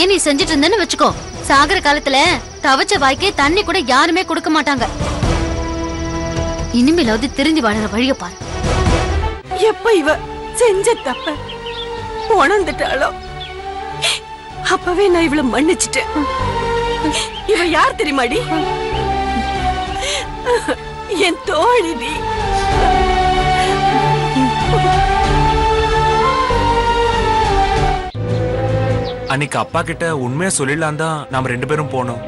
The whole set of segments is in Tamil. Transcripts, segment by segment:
இப்படியே நீ செஞ்சுட்டு இருந்தேன்னு வச்சுக்கோ, சாகர காலத்துல தவச்ச வாய்க்கே தண்ணி கூட யாருமே கொடுக்க மாட்டாங்க. இனிமேலாவது திருந்தி வாழற வழிய பாரு. எப்ப இவ செஞ்ச தப்ப உணர்ந்துட்டாளோ அப்பவே நான் இவள மன்னிச்சிட்டேன். இவ யார் தெரியுமாடி? என் தோழிடி. அன்னைக்கு அப்பா கிட்ட உண்மையா சொல்லிடலாம் தான் நாம 2 பேரும் போனோம்.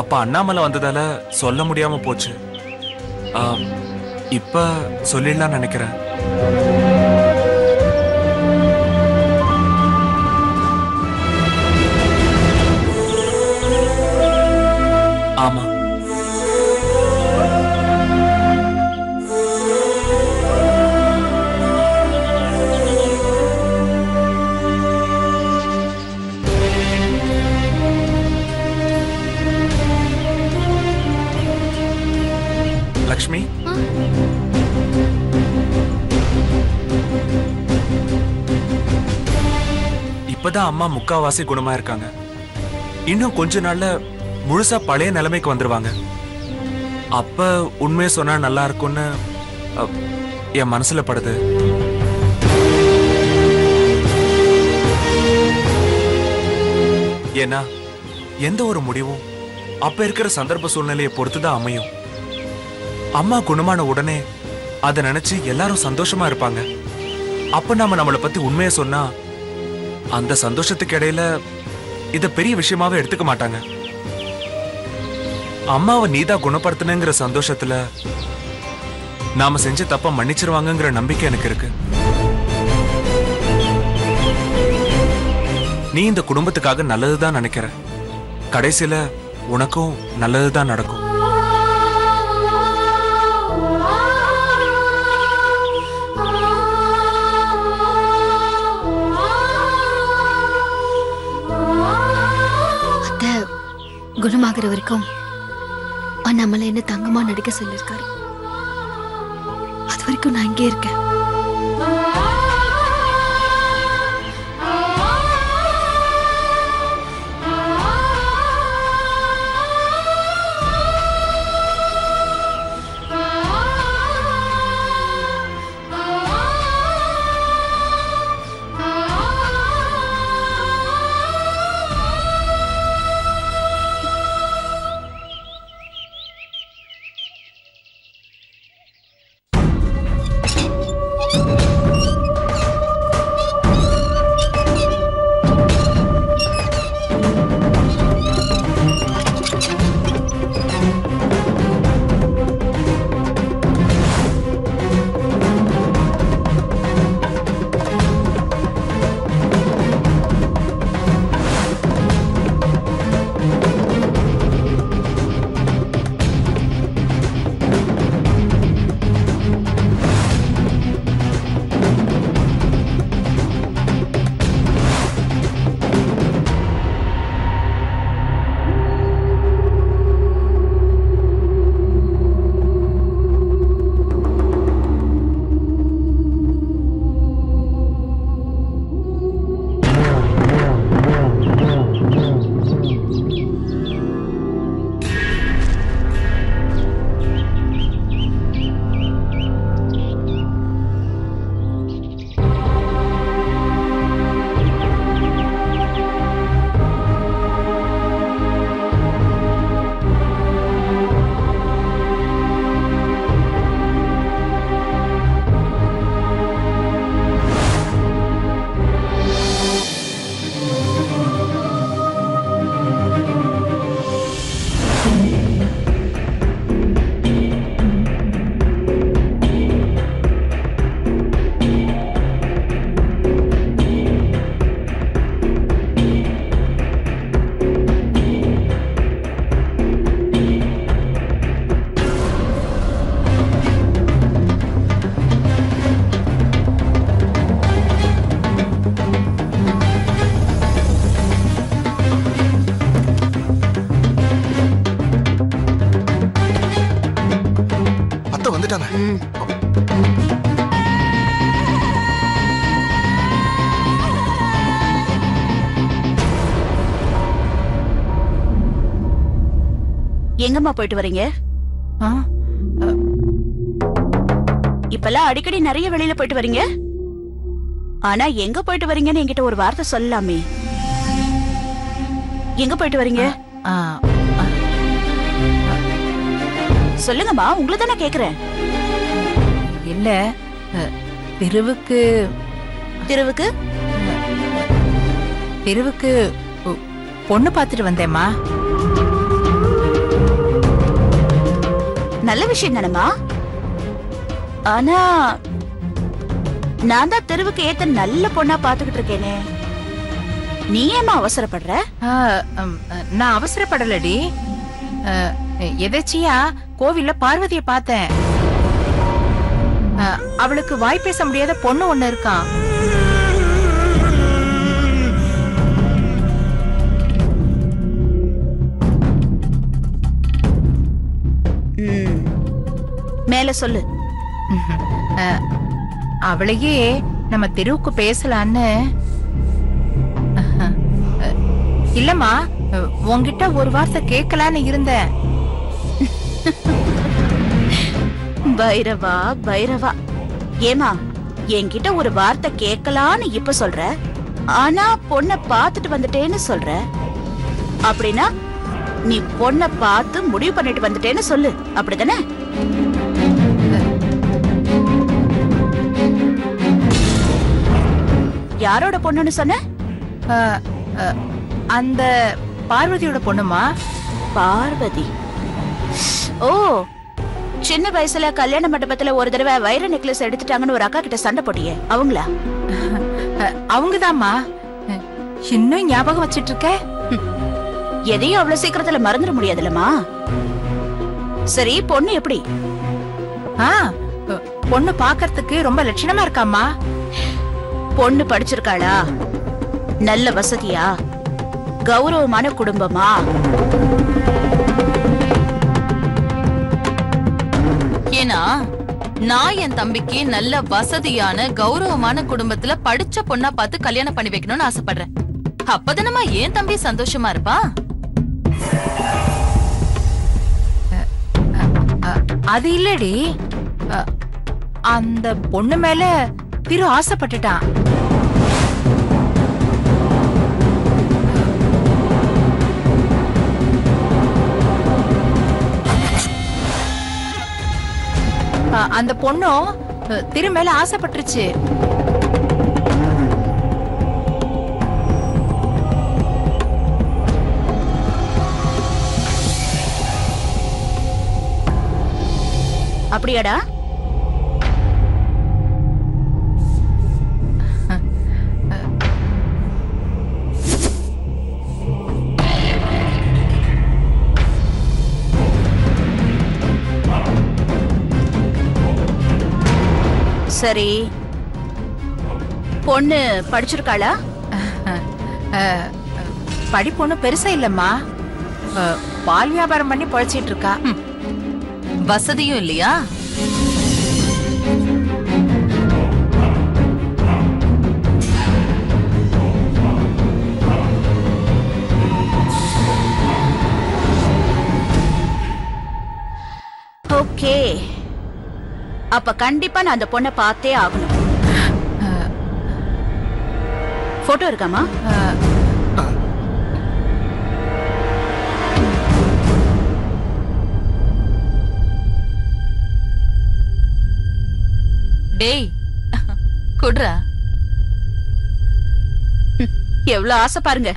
அப்பா அண்ணாமலை வந்ததால சொல்ல முடியாம போச்சு. இப்ப சொல்லிடலாம் நினைக்கிறேன். ஆமா, லக்ஷ்மி, இப்பதான் அம்மா முக்காவாசி குணமா இருக்காங்க. இன்னும் கொஞ்ச நாள்ல முழுசா பழைய நிலைமைக்கு வந்துருவாங்க. அப்ப உண்மையை சொன்னா நல்லா இருக்கும்னு என் மனசுல படுது. ஏன்னா எந்த ஒரு முடிவும் அப்ப இருக்கிற சந்தர்ப்ப சூழ்நிலையை பொறுத்துதான் அமையும். அம்மா குணமான உடனே அதை நினைச்சு எல்லாரும் சந்தோஷமா இருப்பாங்க. அப்ப நாம நம்மளை பத்தி உண்மையை சொன்னா அந்த சந்தோஷத்துக்கு இடையில இத பெரிய விஷயமாவே எடுத்துக்க மாட்டாங்க. அம்மாவை நீதான் குணப்படுத்தினுங்கிற சந்தோஷத்துல நாம செஞ்ச தப்ப மன்னிச்சிருவாங்கங்கிற நம்பிக்கை எனக்கு இருக்கு. நீ இந்த குடும்பத்துக்காக நல்லதுதான் நினைக்கிற. கடைசியில உனக்கும் நல்லதுதான் நடக்கும். குணமாகிற வரைக்கும் அண்ணாமலை என்ன தங்கமா நடிக்க சொல்லிருக்காரு. அது வரைக்கும் நான் இங்கே இருக்கேன். எங்கம்மா போயிட்டு வரீங்க? ஆ, இப்பெல்லாம் அடிக்கடி நிறைய வெளியில போயிட்டு வரீங்க. ஆனா எங்க போயிட்டு வரீங்கன்னு என்கிட்ட ஒரு வார்த்தை சொல்லலாமே. எங்க போயிட்டு வரீங்க? ஆ, சொல்லுங்கம்மா, உங்களை தானே கேக்குறேன். இல்ல தெருவுக்கு தெருவுக்கு தெருவுக்கு பொண்ணு பார்த்துட்டு வந்தேம்மா. நல்ல விஷயம் தானம்மா. ஆனா நான் தான் தெருவுக்கு ஏத்த நல்ல பொண்ணா பாத்துக்கிட்டு இருக்கேனே, நீ ஏமா அவசரப்படுற? ஆ, நான் அவசரப்படலடி. எதாச்சியா கோவில்ல பார்வதிய பார்த்தேன். அவளுக்கு வாய் பேச முடியாத பொண்ணு ஒண்ணு இருக்கான். மேல சொல்லு. அவளையே நம்ம தெருவுக்கு பேசலான்னு. இல்லம்மா, உன்கிட்ட ஒரு வார்த்தை கேட்கலான்னு இருந்தேன். பைரவா பைரவா, ஏமா என்கிட்ட ஒரு வார்த்தை கேட்கலான்னு இப்ப சொல்ற, ஆனா பொண்ண பாத்துட்டு வந்துட்டேன்னு சொல்ற. அப்படின்னா நீ பொண்ண பார்த்து முடிவு பண்ணிட்டு வந்துட்டேன்னு சொல்லு, அப்படிதானே? யாரோட பொண்ணுன்னு சொன்ன? அந்த பார்வதியோட பொண்ணுமா. பார்வதி? ஓ, சின்ன வயசுல கல்யாண மண்டபத்துல ஒரு தடவை வைர நெக்லஸ் எடுத்துட்டாங்கன்னு ஒரு அக்கா கிட்ட சண்டை போட்டியே, அவங்களா? அவங்கதாம்மா. இன்னும் ஞாபகம் வச்சிட்டு இருக்க? எதையும் அவ்வளவு சீக்கிரத்துல மறந்துட முடியாதுல்லம்மா. சரி, பொண்ணு எப்படி? பொண்ணு பாக்கறதுக்கு ரொம்ப லட்சணமா இருக்காம்மா. பொண்ணு படிச்சிருக்காளா? நல்ல வசதியா? கௌரவமான குடும்பமா? ஏன்னா நான் என் தம்பிக்கு நல்ல வசதியான கௌரவமான குடும்பத்துல படிச்ச பொண்ணா பார்த்து கல்யாணம் பண்ணி வைக்கணும்னு ஆசைப்படுறேன். அப்பதானமா என் தம்பி சந்தோஷமா இருப்பா. அது இல்லடி, அந்த பொண்ணு மேல திரு ஆசைப்பட்டுட்டான். அந்த பொண்ணும் திரு மேல ஆசைப்பட்டுருச்சு. அப்படியாடா? சரி, பொண்ணு படிச்சிருக்காளா? படிப்பு ஒண்ணும் பெருசா இல்லம்மா. பால் வியாபாரம் பண்ணி பழச்சிட்டு இருக்கா. வசதியும் இல்லையா? ஓகே, அப்ப கண்டிப்பா நான் அந்த பொண்ணை பார்த்தே ஆகணும். போட்டோ இருக்காமா? டேய் குடுறா. எவ்வளவு ஆசை பாருங்க.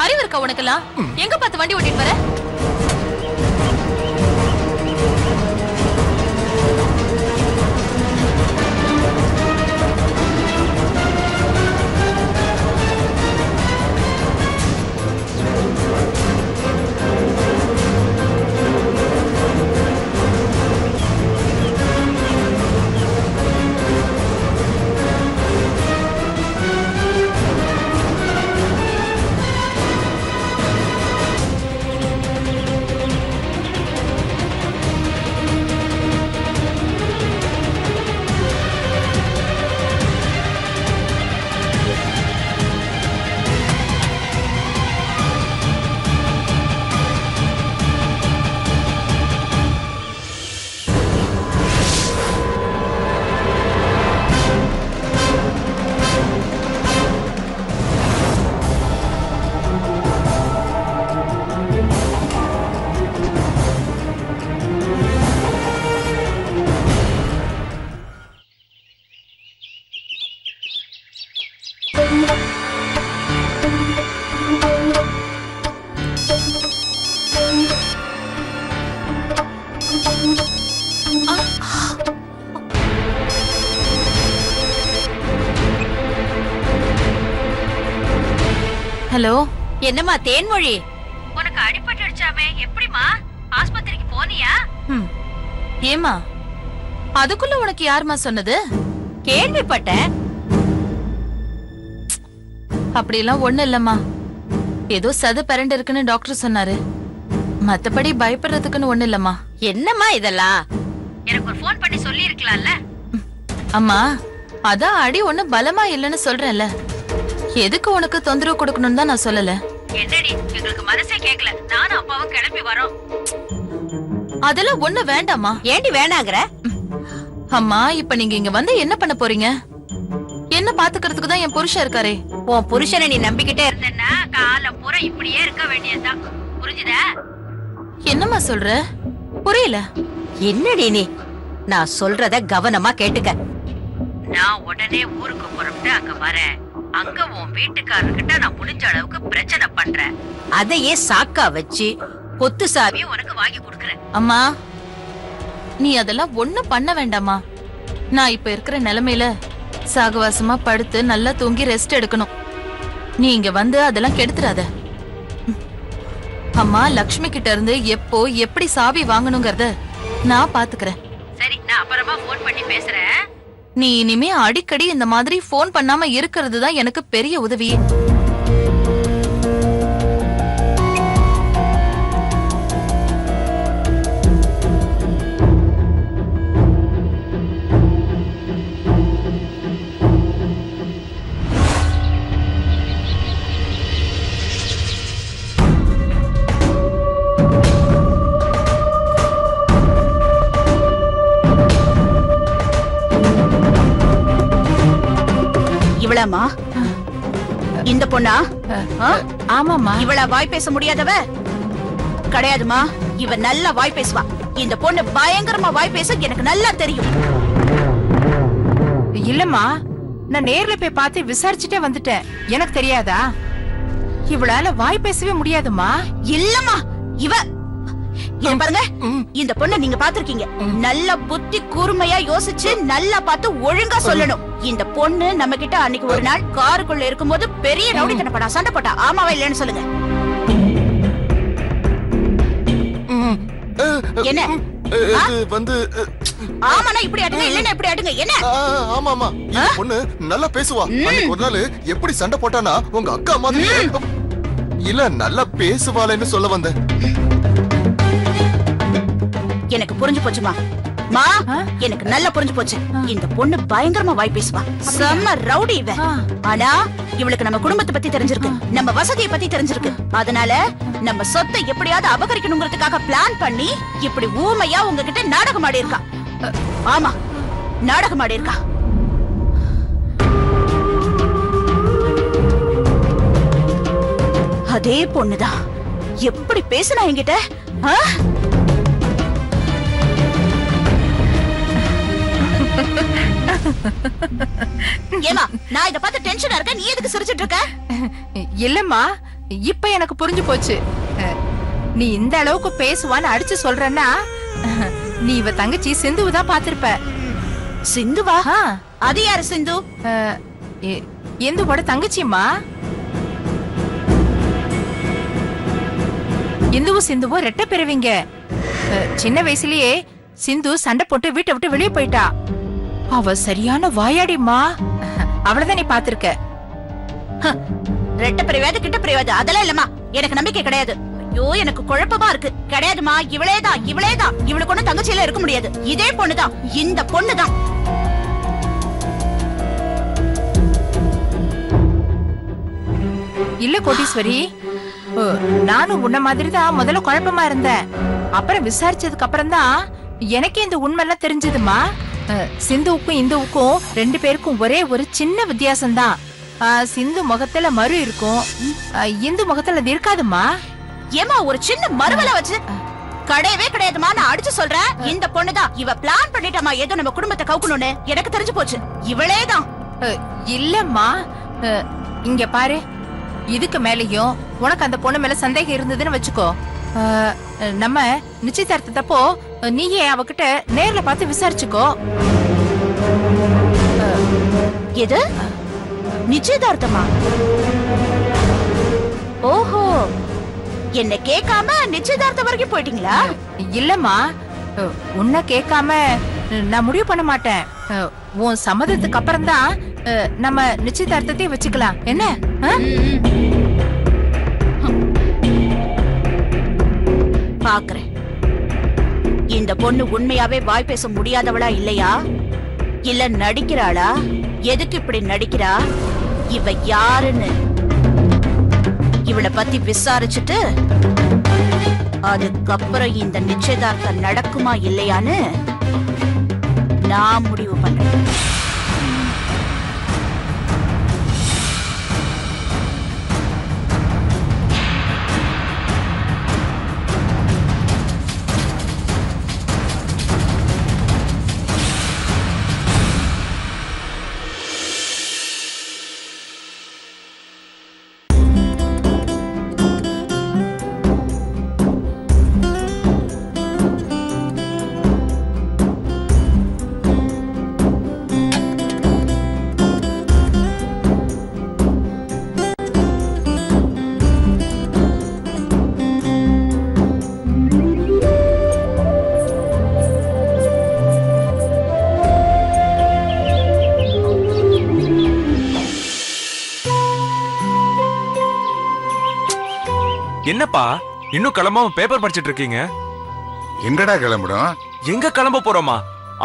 அறிவு இருக்கா உனக்கெல்லாம்? எங்க பார்த்து வண்டி ஓட்டிட்டு வர? ஹலோ, என்னம்மா தேன்மொழி, உனக்கு அடிபட்டுடுச்சாமே, எப்படிமா ஆஸ்பத்திரிக்கு போனியா? ஏமா அதுக்குள்ள உனக்கு யாருமா சொன்னது? கேள்விப்பட்டேன். அப்படியெல்லாம் ஒண்ணு இல்லம்மா. ஏதோ சது பரண்டு இருக்குன்னு டாக்டர் சொன்னாரு. மத்தபடி பயப்படுறதுக்குன்னு ஒண்ணு இல்லம்மா. என்னம்மா இதெல்லாம்? எனக்கு ஒரு ஃபோன் பண்ணி சொல்லி இருக்கலாம்ல. அம்மா, அதான் அடி ஒண்ணு பலமா இல்லைன்னு சொல்றேன்ல. எதுக்கு உனக்கு தொந்தரவு கொடுக்கணும்னு தான் நான் சொல்லல. என்னடி, எங்களுக்கு மனசே கேக்கல. நானும் அப்பாவும் கிளம்பி வரோம். அதெல்லாம் ஒண்ணு வேண்டாமா. ஏண்டி வேணாங்கற? அம்மா, இப்ப நீங்க இங்க வந்து என்ன பண்ண போறீங்க? என்ன பாத்துக்கிறதுக்கு தான் என் புருஷன் இருக்காரே. உன் புருஷனை நீ நம்பிக்கிட்டே இருந்தேன்னா காலம் பூரா இப்படியே இருக்க வேண்டியதுதான். புரிஞ்சுதா? என்னம்மா சொல்ற? புரியல. என்னடி நீ? நான் சொல்றத கவனமா கேட்டுக்க. நான் உடனே ஊருக்கு புறப்பட்டு அங்க வரேன். அங்க உன் வீட்டுக்காரர்கிட்ட நான் முடிஞ்ச அளவுக்கு பிரச்சனை பண்றேன். அதையே சாக்கா வச்சு பொத்து சாவியை உனக்கு வாங்கி கொடுக்கறேன். அம்மா, நீ அதெல்லாம் ஒண்ணும் பண்ண வேண்டாமா. நான் இப்ப இருக்கிற நிலைமையில சாகவாசமா படுத்து நல்லா தூங்கி ரெஸ்ட் எடுக்கணும். நீ இங்க வந்து அதெல்லாம் கெடுத்துறாத. அம்மா, லக்ஷ்மி கிட்ட இருந்து எப்போ எப்படி சாவி வாங்கணுங்கறத நான் பாத்துக்கிறேன். சரி, நான் அப்புறமா போன் பண்ணி பேசுறேன். நீ இனிமே அடிக்கடி இந்த மாதிரி போன் பண்ணாம இருக்கிறது தான் எனக்கு பெரிய உதவியே. இவளாமா? இந்த பொண்ணா? ஆமாமா. இவள வாய் பேச முடியாதவ கிடையாதுமா. இவ நல்லா வாய் பேசுவா. இந்த பொண்ணு பயங்கரமா வாய் பேச எனக்கு நல்லா தெரியும். இல்லம்மா, நான் நேர்ல போய் பார்த்து விசாரிச்சுட்டே வந்துட்டேன். எனக்கு தெரியாதா? இவளால வாய் பேசவே முடியாதுமா. இல்லம்மா, இவ இங்க பாருங்க. இந்த பொண்ணை நீங்க பாத்திருக்கீங்க. நல்ல புத்தி கூர்மையா யோசிச்சு நல்லா பார்த்து ஒழுங்கா சொல்லணும். இந்த பொண்ணு நம்ம கிட்ட அன்னைக்கு ஒரு நாள் காருக்குள்ள இருக்கும்போது பெரிய ரவுடித்தனம் பண்ணா, சண்டை போட்டா. ஆமாவா இல்லன்னு சொல்லுங்க. என்ன வந்து ஆமாண்ணா இப்படி ஆடுங்க, இல்லன்னா இப்படி ஆடுங்க. என்ன? ஆமா ஆமா, இந்த பொண்ணு நல்லா பேசுவா. அன்னைக்கு ஒரு நாள் எப்படி சண்டை போட்டானா உங்க அக்கா மாதிரி. இல்ல, நல்லா பேசுவாளேன்னு சொல்ல வந்தேன். எனக்கு புரிஞ்சு போச்சுமா. மா, எனக்கு நல்லா புரிஞ்சு போச்சு. இந்த பொண்ணு பயங்கரமா வாய் பேசுவா. செம்ம ரவுடி இவ. ஆனா இவளுக்கு நம்ம குடும்பத்தை பத்தி தெரிஞ்சிருக்கு, நம்ம வசதியை பத்தி தெரிஞ்சிருக்கு. அதனால நம்ம சொத்தை எப்படியாவது அபகரிக்கணுங்கிறதுக்காக பிளான் பண்ணி இப்படி ஊமையா உங்ககிட்ட நாடகம் ஆடி இருக்கா. ஆமா, நாடகம் ஆடி இருக்கா. அதே பொண்ணுதான் எப்படி பேசுனா என்கிட்ட. ஏமா, நான் இத பார்த்து டென்ஷனா இருக்கேன். நீ எதுக்கு சிரிச்சிட்டு இருக்க? இல்லம்மா, இப்ப எனக்கு புரிஞ்சு போச்சு. நீ இந்த அளவுக்கு பேசுவான்னு அடிச்சு சொல்றன்னா நீ இவ தங்கச்சி சிந்துவை தான் பாத்திருப்ப. சிந்துவா? அது யாரு சிந்து? இந்துவோட தங்கச்சிம்மா. இந்துவும் சிந்துவும் ரெட்ட பிறவிங்க. சின்ன வயசுலயே சிந்து சண்டை போட்டு வீட்டை விட்டு வெளியே போயிட்டா. அவ சரியான வாயாடிமா. அவளதான் நீ பாத்திருக்க. ரெட்ட பிரிவாது கிட்ட பிரிவாது அதெல்லாம் இல்லம்மா. எனக்கு நம்பிக்கை கிடையாது. ஐயோ, எனக்கு குழப்பமா இருக்கு. கிடையாதுமா, இவளேதான் இவளேதான். இவளுக்கு ஒண்ணு தங்கச்சியில இருக்க முடியாது. இதே பொண்ணுதான், இந்த பொண்ணுதான். இல்ல கோட்டீஸ்வரி, நானும் உன்ன மாதிரி தான் முதல்ல குழப்பமா இருந்தேன். அப்புறம் விசாரிச்சதுக்கு அப்புறம் தான் எனக்கே இந்த உண்மை எல்லாம் தெரிஞ்சதுமா. சிந்துவுக்கும் இந்துவுக்கும் ரெண்டு பேருக்கும் ஒரே ஒரு சின்ன வித்தியாசம் தான். சிந்து முகத்துல மறு இருக்கும், இந்து முகத்துல அது இருக்காதுமா. ஏமா, ஒரு சின்ன மறுவலை வச்சு கிடையவே கிடையாதுமா. நான் அடிச்சு சொல்றேன், இந்த பொண்ணுதான். இவ பிளான் பண்ணிட்டாமா ஏதோ நம்ம குடும்பத்தை கவுக்கணும்னு. எனக்கு தெரிஞ்சு போச்சு, இவளேதான். இல்லம்மா, இங்க பாரு. இதுக்கு மேலயும் உனக்கு அந்த பொண்ணு மேல சந்தேகம் இருந்ததுன்னு வச்சுக்கோ, நம்ம நிச்சயதார்த்தத்தப்போ நீயே அவகிட்ட நேர்ல பார்த்து விசாரிச்சுக்கோ. எது நிச்சயதார்த்தமா? ஓஹோ, என்ன கேட்காம நிச்சயதார்த்தம் வரைக்கும் போயிட்டீங்களா? இல்லம்மா, உன்னை கேட்காம நான் முடிவு பண்ண மாட்டேன். உன் சம்மதத்துக்கு அப்புறம் தான் நம்ம நிச்சயதார்த்தத்தை வச்சுக்கலாம். என்ன? பாக்குறேன், இந்த பொண்ணு உண்மையாவே வாய் பேச முடியாதவளா இல்லையா, இல்ல நடிக்கிறாளா? எதுக்கு இப்படி நடிக்கிறா? இவ யாருன்னு இவளை பத்தி விசாரிச்சுட்டு அதுக்கப்புறம் இந்த நிச்சயதார்த்தம் நடக்குமா இல்லையான்னு நான் முடிவு பண்றேன். என்னப்பா இன்னும் கிளம்பாம பேப்பர் படிச்சிட்டு இருக்கீங்க? எங்கடா கிளம்பிடும்? எங்க கிளம்ப போறோமா?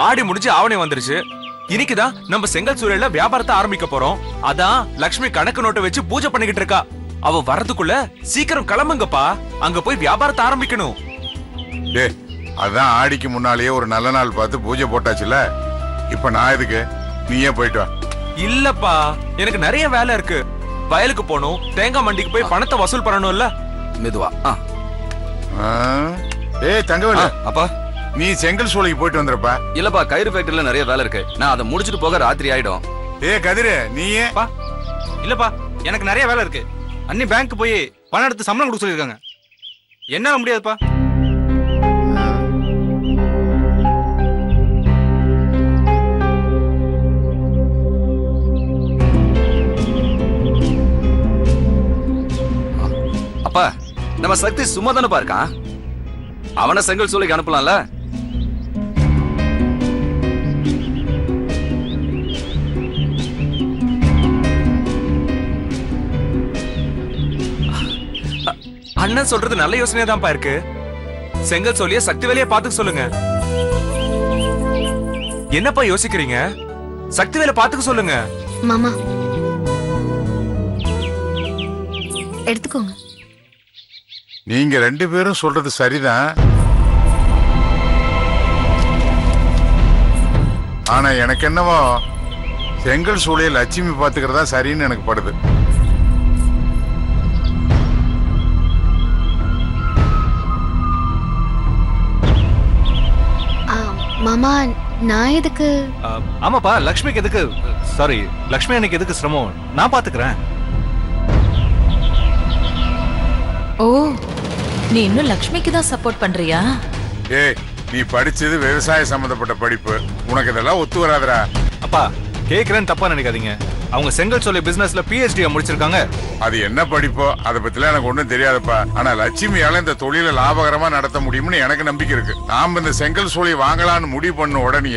ஆடி முடிஞ்சு ஆவணி வந்துருச்சு. இன்னைக்குதான் நம்ம செங்கல் சூளையில வியாபாரத்தை ஆரம்பிக்க போறோம். அதான் லக்ஷ்மி கணக்கு நோட்டை வச்சு பூஜை பண்ணிக்கிட்டு இருக்கா. அவ வர்றதுக்குள்ள சீக்கிரம் கிளம்புங்கப்பா, அங்க போய் வியாபாரத்தை ஆரம்பிக்கணும். டே, அதான் ஆடிக்கு முன்னாலேயே ஒரு நல்ல நாள் பார்த்து பூஜை போட்டாச்சுல, இப்ப நான் எதுக்கு? நீயே போயிட்டு வா. இல்லப்பா, எனக்கு நிறைய வேலை இருக்கு. வயலுக்கு போகணும், தேங்காய் மண்டிக்கு போய் பணத்தை வசூல் பண்ணணும்ல. மெதுவா. ஏய் தங்கவேலு, அப்பா நீ செங்கல் சூளைக்கு போயிட்டு வந்துறப்பா. இல்லப்பா, கயிறு ஃபேக்டரியில நிறைய வேலை இருக்கு. நான் அதை முடிச்சிட்டு போக ராத்திரி ஆயிடும். ஏய் கதிரு, நீயே? இல்லப்பா, எனக்கு நிறைய வேலை இருக்கு. அண்ணி பேங்க் போய் பணம் எடுத்து சம்பளம் கொடுக்க சொல்லிருக்காங்க. என்னால முடியாதுப்பா. அப்பா, நம்ம சக்தி சும்மா தானே இருக்கான். அவனை செங்கல் சூளைக்கு அனுப்பலாம்ல. அண்ணன் சொல்றது நல்ல யோசனையா தான்ப்பா இருக்கு. செங்கல் சோழிய சக்தி வேலையை பாத்துக்க சொல்லுங்க. என்னப்பா யோசிக்கிறீங்க? சக்தி வேலை பாத்துக்க சொல்லுங்க. மாமா எடுத்துக்கோங்க. நீங்க ரெண்டு பேரும் சொல்றது சரிதான். ஆனா எனக்கு என்னவோ செங்கல் சூளையை லட்சுமி பாத்துக்கிறதா சரின்னு எனக்கு படுது. மாமா நான் எதுக்கு? ஆமாப்பா, லக்ஷ்மிக்கு எதுக்கு? சாரி, லக்ஷ்மி எனக்கு எதுக்கு சிரமம்? நான் பாத்துக்கிறேன். ஓ, நீ இன்னும் லக்ஷ்மிக்கு தான் சப்போர்ட் பண்றியா? ஏய், நீ படிச்சது விவசாய சம்பந்தப்பட்ட படிப்பு, உனக்கு இதெல்லாம் ஒத்து வராதரா. அப்பா, கேக்குறேன்னு தப்பா நினைக்காதீங்க. அவங்க செங்கல் சோலை பிசினஸ்ல PhD முடிச்சிருக்காங்க. அது என்ன படிப்போ அதை பத்திலாம் எனக்கு ஒண்ணும் தெரியாதுப்பா. ஆனா லட்சுமியால இந்த தொழிலை லாபகரமா நடத்த முடியும்னு எனக்கு நம்பிக்கை இருக்கு. நாம இந்த செங்கல் சோலை வாங்கலாம்னு முடிவு பண்ண உடனே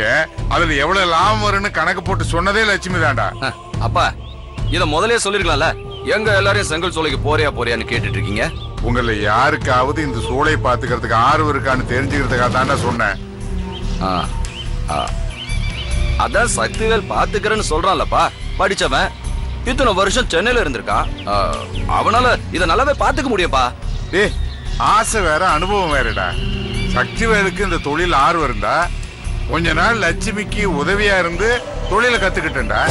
அதுல எவ்வளவு லாபம் வரும்னு கணக்கு போட்டு சொன்னதே லட்சுமி தான்டா. அப்பா, இத முதலே சொல்லிருக்கலாம்ல. எங்க எல்லாரையும் செங்கல் சோலைக்கு போறியான்னு கேட்டுட்டு இருக்கீங்க. உங்களை யாருக்காவது இந்த சூளை பாத்துக்கிறதுக்கு ஆர்வம் இருக்கான்னு தெரிஞ்சுக்கிறதுக்காக தாண்டா சொன்னேன். அதான் சக்திவேல் பாத்துக்கிறேன்னு சொல்றான்லப்பா. படிச்சவன், இத்தனை வருஷம் சென்னையில இருந்திருக்கான். அவனால இத நல்லாவே பாத்துக்க முடியும்பா. டேய், ஆசை வேற அனுபவம் வேறடா. சக்திவேலுக்கு இந்த தொழில் ஆர்வம் இருந்தா கொஞ்ச நாள் லட்சுமிக்கு உதவியா இருந்து தொழிலை கத்துக்கிட்டேன்டா.